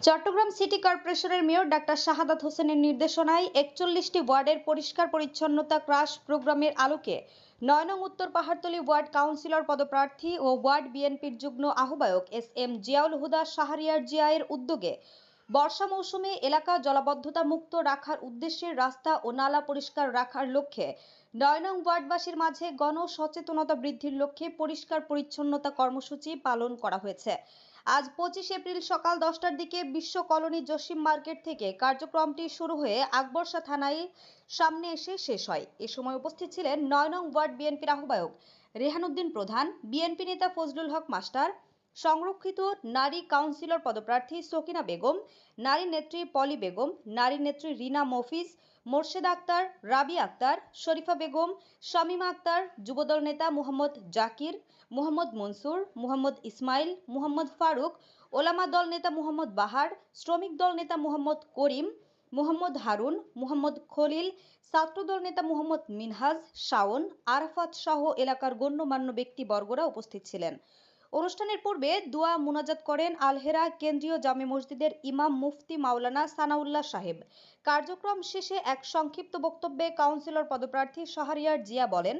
Chittagong city কর্পোরেশনের mayor doctor শাহাদাত হোসেনের নির্দেশনায় ৪১টি ওয়ার্ডের পরিষ্কার পরিচ্ছন্নতা ক্রাশ প্রোগ্রামের আলোকে ৯ নং উত্তর পাহাড়তলী ওয়ার্ড কাউন্সিলর পদপ্রার্থী ও ওয়ার্ড বিএনপির যুগ্ম আহ্বায়ক এস.এম. জিয়াউল হুদা শাহরিয়ার জিয়ায়ের উদ্যোগে বর্ষা মৌসুমে এলাকা জলাবদ্ধতা মুক্ত রাখার উদ্দেশ্যে রাস্তা ও নালা পরিষ্কার রাখার লক্ষ্যে ৯ নং ওয়ার্ডবাসীর মাঝে গণসচেতনতা বৃদ্ধির লক্ষ্যে পরিষ্কার পরিচ্ছন্নতা কর্মসূচি পালন করা হয়েছে। আজ ২৫ এপ্রিল সকাল ১০টার দিকে বিশ্ব কলোনি জসিম মার্কেট থেকে কার্যক্রমটি শুরু হয়ে আকবরশা থানায় সামনে এসে শেষ হয়। এ সময় উপস্থিত ছিলেন ৯ নং ওয়ার্ড বিএনপির আহ্বায়ক রেহানুদ্দিন প্রধান, বিএনপি নেতা ফজলুল হক মাস্টার, সংরক্ষিত নারী কাউন্সিলর পদপ্রার্থী সকিনা বেগম, নারী নেত্রী পলি বেগম, নারী নেত্রী রিনা মফিজ, মোর্শেদা আক্তার, রাবি আক্তার, শরীফা বেগম, শামীমা আক্তার, যুবদল নেতা মোহাম্মদ জাকির, মোহাম্মদ মনসুর, মোহাম্মদ ইসমাইল, মোহাম্মদ ফারুক, ওলামা দল নেতা মোহাম্মদ বাহার, শ্রমিক দল নেতা মোহাম্মদ করিম, মোহাম্মদ হারুন, মোহাম্মদ খলিল, ছাত্রদল নেতা মোহাম্মদ মিনহাজ, শাওন, আরাফাত সহ এলাকার গণ্যমান্য ব্যক্তিবর্গরা উপস্থিত ছিলেন। অনুষ্ঠানের পূর্বে দোয়া মুনাজাত করেন আলহেরা কেন্দ্রীয় জামে মসজিদের ইমাম মুফতি মাওলানা সানাউল্লাহ সাহেব। কার্যক্রম শেষে এক সংক্ষিপ্ত বক্তব্যে কাউন্সিলর পদপ্রার্থী শাহরিয়ার জিয়া বলেন,